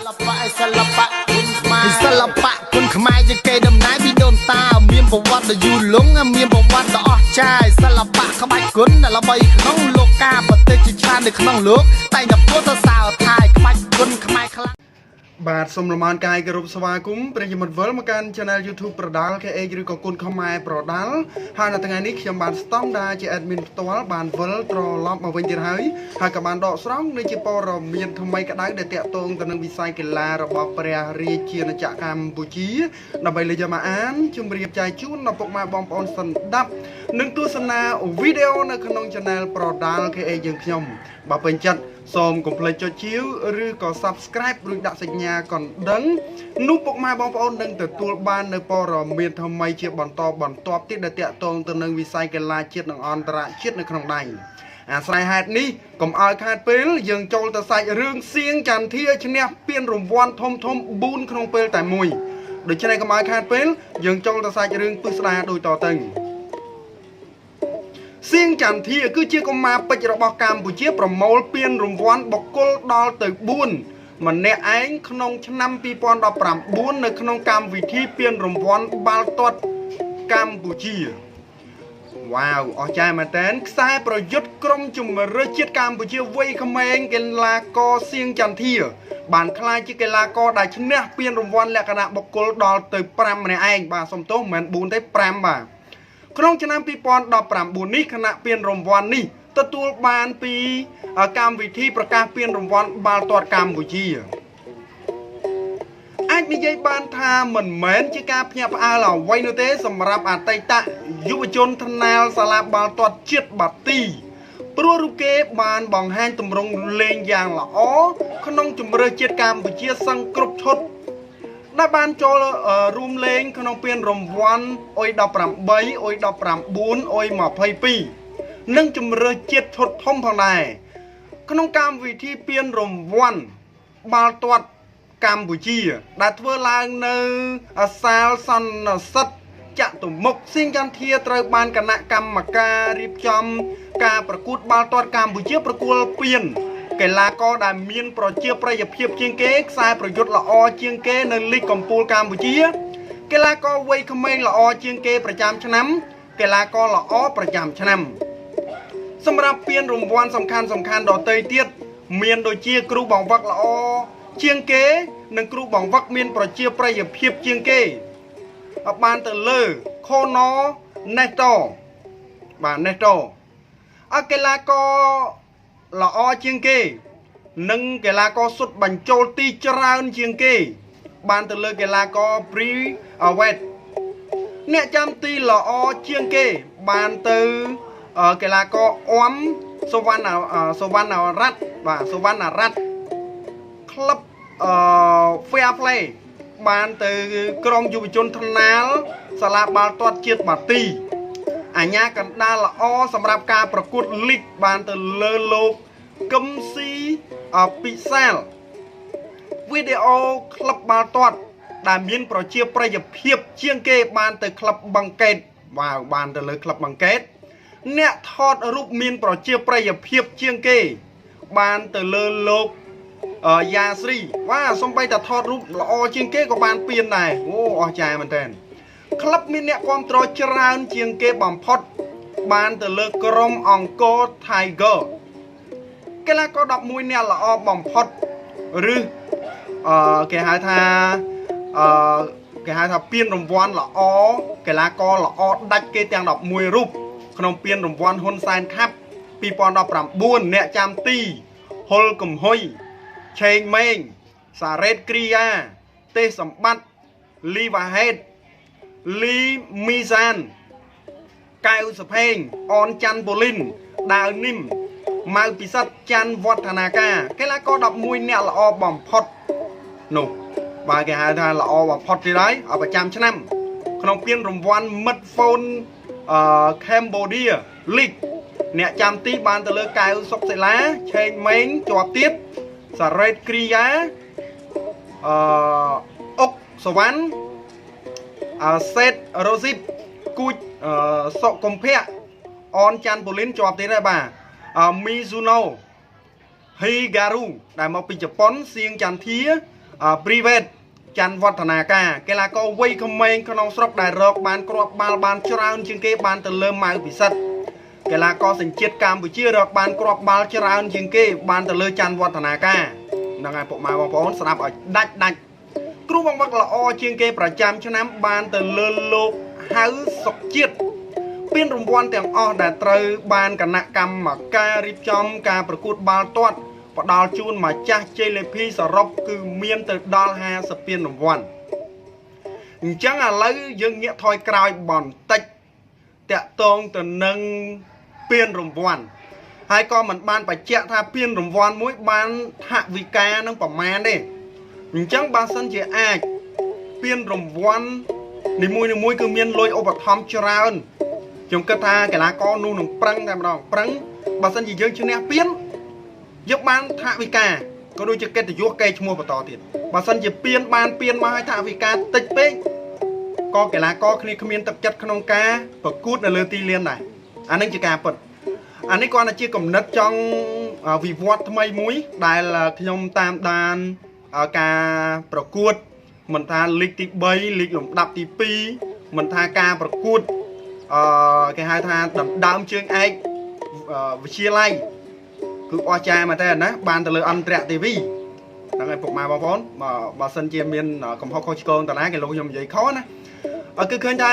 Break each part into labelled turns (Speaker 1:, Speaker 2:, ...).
Speaker 1: ลปะศิลปะคุณขมายศิลปะคุณขมายจะเกยดำนายพี่โดนตาเมียนประวัติอยู่หลงเมียนประวัติอ๋อใช่ศิลปะขมายกุนแต่ละใบขนมโลกาปฏิจิชาในขนมโลกแต่กับตัวสาวไทยขมายกุนขมายคลังบาทสมรมานกายกรุบสวากุมเป็นยมดเวิร์มากันช anel YouTube ประดัลแค่เองหรือก็กุนขมายประดัลหากในทางนี้ขยมบานสตองดาจะแอดมินตัวบานเวิร์ตรอล็อบมาวันเดียวหายหากกับบานดอกสร้างในจีปอร์มีนทำไมกระได้เด็ดเตะตรงตอนนั้นวิสัยกีฬาระบบเปรียรีเชียนจากกัมพูชีนำไปเลยจะมาอ่านจุ่มเรียบใจจุนนำปกมาบอมปอนสันดับหนึ่งตัวสนาวิดีโอในขนมช anel ประดัลแค่เองยังขยมบาเป็นจัดส่งกลุ่มเพลย์จดชิวหรือก็ subscribe หรือดักสัญญาก่อนดังนุปกมาบองปอนดังแต่ตัวบ้านในปอรเมียนทำไมเชียบอนตอบที่ได้เตะตรงตัวหนึ่งวิสัยกีฬาเชียดหนึ่งอันตรายเชียดในขนมใดสายหาดนี้ก็เอาขาดเปลยังโจลแต่ใส่เรื่องเสียงจันเทียชเนี่ยเปลี่ยนรมวันทมบุญขนมเปลแต่มวยโดยเฉพาะก็เอาขาดเปลยังโจลแต่ใส่เรื่องปึกษาโดยต่อตึงเสียงจันทีคือเชี่ยก็มาปิจระบอกกรรมผู้เชี่ยประมอลเปลี่ยนรมวันบอกกลดอลตึกบุญมันเนไอ้ขนมชนำปีปอนดอกปรำบุญในขนมกรรมวิธีเปลี่ยนรมวันบาลตดกรรมผู้เชี่ยว้าวอใจมาเต้นสายประยุทธ์กรมจุ่มเรือเชี่ยกรรมผู้เชี่ยไว้ขมเองเกลากอเสียงจันทีบานคลายจิเกลากอได้ชนะเปลี่ยนรมวันและคณะบอกกลดอลตึกปรำในไอ้บาสมโตเหมือนบุญได้ปรำบาขนมชนำปีปอนดอกปรำบุญนี้คณะเปลี่ยนรมวันนี้ตัวบานปีกรรมวิธีประกาศเปลี่ยนรมวันบาลตอดกรรมบุชีอันนี้ยัยบานทาเหมือนจิกาพยาพาเหล่าไวโนเตสำหรับอาไตตะยุวชนทนาลสลาบาลตอดเชียดบัตตีปรัวรุเกบานบองแห้งตำรงเลงยางละอ๋อขนมจุ่มเรือเชียดกรรมบุชีสังกรุบชดได้บานโจรวมเลงขนมเปลี่ยนรมวันโอยดอกปรำใบโอยดอกปรำบุญโอยหมอไพปีนึ่งจุ่มเรือเชียดชดทมพังในขนมกรรมวิธีเปลี่ยนรมวันบาลตอดกัมพูชีได้ทั่วลางในซาลซันสัตจะตุ่มมกสิ่งจันเทียตรบานคณะกรรมการรีบจำการประกวดบาลตอดกัมพูชีประกวดเปลี่ยนเกลาก็ได้มีนโปรเจกต์ประหยัดเพียบเชียงเก๊กสายประยุทธ์ละอเชียงเก๊ในลีกกัมพูกัมพูชีเกลาก็ไว้ขมายละอเชียงเก๊ประจำชนะเกลาก็ละอประจำชนะสำหรับเปลี่ยนรมวันสำคัญดอกเตยเตียดเมียนโดยเชียครูบองวักละอเชียงเก๋นังครูบองวักเมียนประเชียประหยัดเพียบเชียงเก๋บานเตเลอโคนอเนโตบานเนโตเกลาก็ละอเชียงเก๋นังเกลาก็สุดบัญโจตีจราอันเชียงเก๋บานเตเลอเกลาก็ปรีเวทเนี่ยจำตีละอเชียงเก๋บานเตอเกลาก็อ้อมสวรรณรัฐว่าสวรรณรัฐคลับเฟียเพลย์บานเตอกรมยุวชนทนาลสลาบาลตอดเชียดบาตีอัญญากันดาละอสำหรับการประกวดลิกบานเตเลอโลกกัมซีปิเซลวิดีโอคลับบาลตอดดามินประเชียประหยัดเพียบเชียงเกบานเตคลับบังเกตว้าวบานเตเลยคลับบังเกตเนี่ยทอดรูปมีนประเชียประหยัดเพียบเชียงเกบานเตเลอโลกยาสรีว่าสมไปแต่ทอดรูปละอเชียงเกก็บานเปลี่ยนได้โอ้อใจมันแทนคลับมีเนี่ยความตรอจราเชียงเกบอมพอดบานเตเลกรมองโกไทเกอร์แกละก็ดับมวยเนี่ยละอบอมพอดหรือแกหาทาเปลี่ยนรมวันละอแกละก็ละอดัดเกตียงดับมวยรูปขนมเปลี่ยนรมวันฮุนไซน์ครับปีปอนดับปรำบุญเนี่ยจำตีฮอลกุมหอยเชงเมงสาเรตกริยาเตสมบัติลีวาเฮดลีมิซานไกอุสเพงออนจันโบลินดาวนิมมาปิสัตจันวัฒนากาแกละก็ดับมวยเนี่ยละอบอมพอดหนุบาแกหาทานละอบอมพอดที่ไรเอาประจำชนะขนมเปลี่ยนรมวันมัดโฟนแคมโบเดียลิกเนี่ยจำตีบานตะเลกายอุศกเสลาเชงเมงจวบติดสาเรตกริยาอกสวรรค์เซตโรซิปกุยสกมเพะออนจันโบลินจวบติดได้บ่ามิซูโนฮิการุได้มาปีญี่ปุ่นเสียงจันเทีย private ច័ន្ទវឌ្ឍនាការកីឡាករវ័យក្មេងក្នុងស្រុកដែលរកបានគ្រាប់បាល់បានច្រើនជាងគេបានទៅលើម៉ៅពិសិដ្ឋកីឡាករសញ្ជាតិកម្ពុជារកបានគ្រាប់បាល់ច្រើនជាងគេបានទៅលើច័ន្ទវឌ្ឍនាការហ្នឹងហើយពុកម៉ែបងប្អូនស្ដាប់ឲ្យដាច់គ្រូបង្វឹកល្អជាងគេប្រចាំឆ្នាំបានទៅលើលោកហៅសុកជាតិពានរង្វាន់ទាំងអស់ដែលត្រូវបានគណៈកម្មការរៀបចំការប្រកួតបាល់ទាត់ផ្ដល់ជូនម្ចាស់ជ័យលាភីសរុបគឺមានទៅដល់50ពានរង្វាន់អញ្ចឹងឥឡូវយើងងាកថយក្រោយបន្តិចតាក់ទងទៅនឹងពានរង្វាន់ហើយក៏មិនបានបញ្ជាក់ថាពានរង្វាន់មួយបានថវិកានឹងប្រមាណទេអញ្ចឹងបើសិនជាអាចពានរង្វាន់នីមួយៗគឺមានលុយឧបត្ថម្ភច្រើនខ្ញុំគិតថាកីឡាករនោះនឹងប្រឹងតែម្ដងប្រឹងបើសិនជាយើងឈ្នះពានយកបានថវិកាក៏ដូចជាកិត្តិយសកេរ្តិ៍ឈ្មោះបន្តទៀតបើសិនជាពានបានពានមកឲ្យថវិកាតិចពេកក៏កីឡាករគ្នាគ្មានទឹកចិត្តក្នុងការប្រកួតនៅលើទីលានដែរអានឹងជាការពិតអានេះគាត់ជាគំនិតចង់វិវត្តថ្មីមួយដែលខ្ញុំតាមដានការប្រកួតមិនថាលីកទី3លីកលំដាប់ទី2មិនថាការប្រកួតគេហៅថាដណ្ដើមជើងឯកវិទ្យាល័យគឺអស្ចារ្យមែនតើណាបានទៅលើអន្តរទេវីហ្នឹងហើយពុកម៉ែបងប្អូនបើសិនជាមានកំហុសខុសឆ្គងតាណាគេលោកខ្ញុំនិយាយខុសណាគឺឃើញថា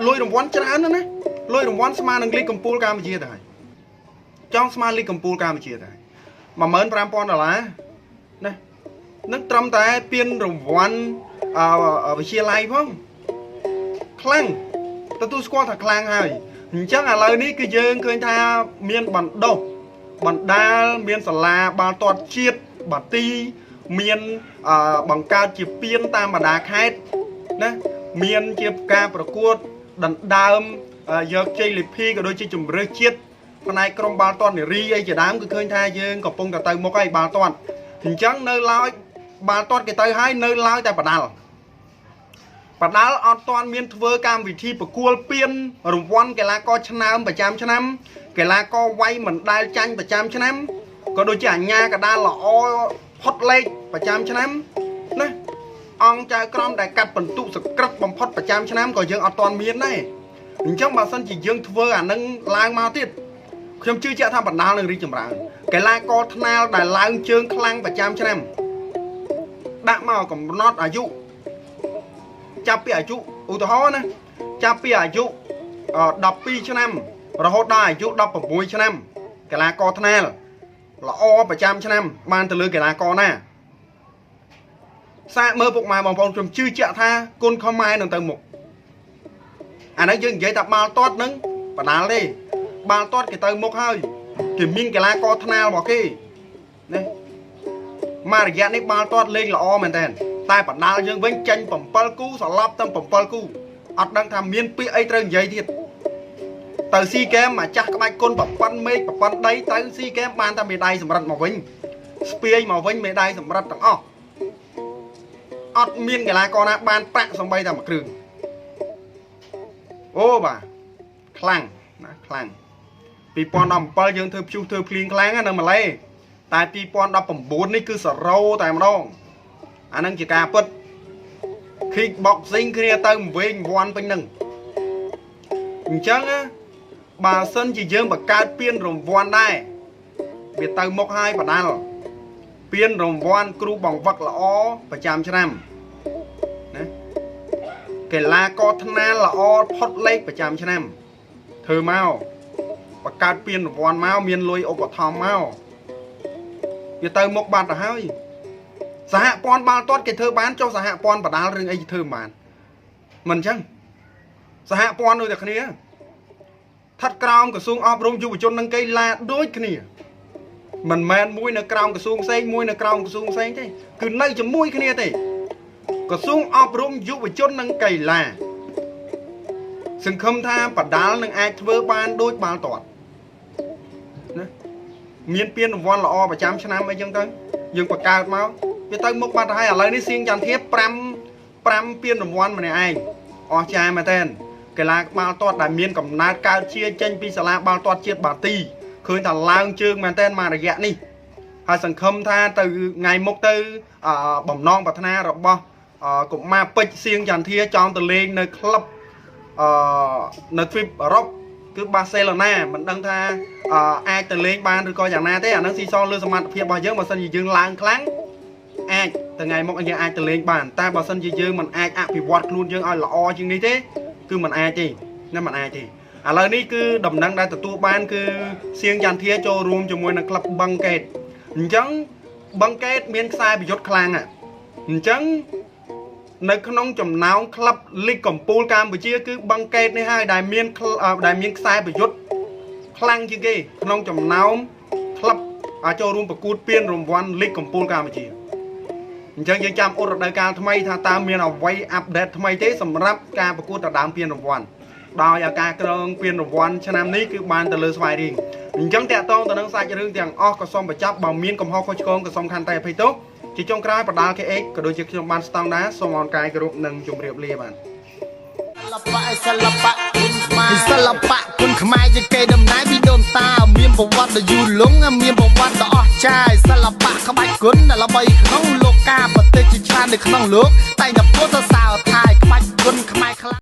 Speaker 1: លុយរង្វាន់ច្រើនណាស់លុយរង្វាន់ស្មើនឹងលីកកំពូលកម្ពុជាទៅហើយចង់ស្មើលីកកំពូលកម្ពុជាទៅហើយ$15,000ណានឹងត្រឹមតែពានរង្វាន់វិទ្យាល័យផងខ្លាំងទទួលស្គាល់ថាខ្លាំងហើយអញ្ចឹងឥឡូវនេះគឺយើងឃើញថាមានបណ្ដុះបណ្ដាលមានសាលាបាល់ទាត់ជាតិបាទីមានបង្កើតជាពានតាមបណ្ដាខេត្តណាមានជាការប្រកួតដណ្ដើមយកជ័យលាភីក៏ដូចជាជម្រើសជាតិផ្នែកក្រុមបាល់ទាត់នារីអីជាដើមគឺឃើញថាយើងកំពុងតែទៅមុខហើយបាល់ទាត់អញ្ចឹងនៅឡើយបាល់ទាត់គេទៅហើយនៅឡើយតែបដាល់អត់ទាន់មានធ្វើកម្មវិធីប្រគល់ពានរង្វាន់កីឡាករឆ្នើមប្រចាំឆ្នាំកីឡាករវ័យមិនដែលចាញ់ប្រចាំឆ្នាំក៏ដូចជាអាញាកដាលល្អផុតលេខប្រចាំឆ្នាំណាអង្គចៅក្រមដែលកាត់បន្ទុកសក្រិតបំផុតប្រចាំឆ្នាំក៏យើងអត់ទាន់មានដែរអញ្ចឹងបើសិនជាយើងធ្វើអានឹងឡើងមកទៀតខ្ញុំជឿជាក់ថាបណ្ដាលនឹងរីកចម្រើនកីឡាករថ្នាលដែលឡើងជើងខ្លាំងប្រចាំឆ្នាំដាក់មកកំណត់អាយុចាប់ពីអាយុឧទាហរណ៍ណាចាប់ពីអាយុ12ឆ្នាំរហូតដល់អាយុ16ឆ្នាំកីឡាករថ្នាលល្អប្រចាំឆ្នាំបានទៅលើកីឡាករណាសាកមើលពុកម៉ែបងប្អូនខ្ញុំជឿជាក់ថាគុណខ្មែរនឹងទៅមុខអានេះយើងនិយាយថាបាល់ទាត់នឹងបណ្ដាលទេបាល់ទាត់គេទៅមុខហើយគេមានកីឡាករថ្នាលរបស់គេណាមករយៈនេះបាល់ទាត់លេងល្អមែនតើតែបណ្ដាលយើងវិញចាញ់7គូសន្លប់ទាំង7គូអត់ដឹងថាមានពាក្យអីត្រូវនិយាយទៀតទៅស៊ីហ្គេមម្ចាស់ក្បាច់គុណប្រព័ន្ធមេឃប្រព័ន្ធដីទៅស៊ីហ្គេមបានតែមេដាយសម្រិតមកវិញស្ពាយមកវិញមេដាយសម្រិតទាំងអស់អត់មានកីឡាករណាបានប្រាក់សំបីតែមួយគ្រឿងអូបាទខ្លាំងណាខ្លាំង2017យើងធ្វើព្យុះធ្វើភ្លៀងខ្លាំងណានៅម៉ាឡេតែ2019នេះគឺសរោតែម្ដងអានឹងជាការពិត kick boxing គ្នាទៅវិញវាន់ពេញនឹងអញ្ចឹងបើសិនជាយើងបង្កើតពានរង្វាន់ដែរវាទៅមុខហើយបដាល់ពានរង្វាន់គ្រូបង្វឹកល្អប្រចាំឆ្នាំណាកីឡាករថ្នាលល្អផុតលេខប្រចាំឆ្នាំធ្វើមកបង្កើតពានរង្វាន់មកមានលុយឧបត្ថម្ភមកវាទៅមុខបាត់ទៅហើយសហព័ន្ធបាល់ទាត់គេធ្វើបានចុះសហព័ន្ធបដាល់រឿងអីគេធ្វើបានមិនអញ្ចឹងសហព័ន្ធដូចតែគ្នាស្ថិតក្រោមក្រសួងអប់រំយុវជននិងកីឡាដូចគ្នាមិនមែនមួយនៅក្រោមក្រសួងផ្សេងមួយនៅក្រោមក្រសួងផ្សេងទេគឺនៅជាមួយគ្នាទេក្រសួងអប់រំយុវជននិងកីឡាសង្ឃឹមថាបដាល់នឹងអាចធ្វើបានដូចបាល់ទាត់ណាមានពានរង្វាន់ល្អប្រចាំឆ្នាំអីចឹងទៅយើងបង្កើតមកវាទៅមុខបាត់ទៅហើយឥឡូវនេះសៀងចន្ទធៀប5ពានរង្វាន់ម្នាក់ឯងអស្ចារ្យមែនតើកីឡាបាល់ទាត់ដែលមានកំណើតកើតជាចេញពីសាលាបាល់ទាត់ជាតិបាទីឃើញថាឡើងជើងមែនតើមករយៈនេះ ហើយសង្ឃឹមថាទៅថ្ងៃមុខទៅបំណងប្រាថ្នារបស់កុមារពេជ្រសៀងចន្ទធាចង់ទៅលេងនៅក្លឹបនៅទ្វីបអឺរ៉ុបគឺបាសេឡូណាមិនដឹងថាអាចទៅលេងបានឬក៏យ៉ាងណាទេអានឹងស៊ីសងលើសមត្ថភាពរបស់យើងបើសិនជាយើងឡើងខ្លាំងអាចថ្ងៃមុខយើងអាចទៅលេងបានតែបើសិនជាយើងមិនអាចអភិវឌ្ឍខ្លួនយើងឲ្យល្អជាងនេះទេគឺមិនអាចទេណាមិនអាចទេឥឡូវនេះគឺដំណឹងដែលទទួលបានគឺសៀងចន្ទធាចូលរួមជាមួយនឹងក្លឹបបឹងកេតអញ្ចឹងបឹងកេតមានខ្សែប្រយុទ្ធខ្លាំងអញ្ចឹងនៅក្នុងចំណោមក្លឹបលីកកំពូលកម្ពុជាគឺបឹងកេតនេះហើយដែលមានខ្សែប្រយុទ្ធខ្លាំងជាងគេក្នុងចំណោមក្លឹបចូលរួមប្រកួតពានរង្វាន់លីកកំពូលកម្ពុជាអញ្ចឹងយើងចាំអត់រដូវកាលថ្មីថាតើមានអ្វីអាប់ដេតថ្មីទេសម្រាប់ការប្រកួតដណ្ដើមពានរង្វាន់ដោយឱកាសក្រងពានរង្វាន់ឆ្នាំនេះគឺបានទៅលើស្វាយរៀងអញ្ចឹងតាក់ទងទៅនឹងសាច់រឿងទាំងអស់ក៏សូមបញ្ចប់បើមានកំហុសខុសឆ្គងក៏សូមខន្តីអភ័យទោសជាចុងក្រោយបដាល់ KX ក៏ដូចជាខ្ញុំបានស្តង់ដារសូមអរកាយគោរពនិងជម្រាបលាបាទ
Speaker 2: សិល្បៈគុណខ្មែរជាកេរដំណែលពីដូនតាមានប្រវត្តិដ៏យូរលង់មានប្រវត្តិដ៏អស្ចារ្យសិល្បៈក្បាច់គុណដែលល្បីក្នុងលោកកាប្រទេសជាច្រើននៅក្នុងលោកតែងតែពោលសរសើរថាក្បាច់គុណខ្មែរខ្លាំង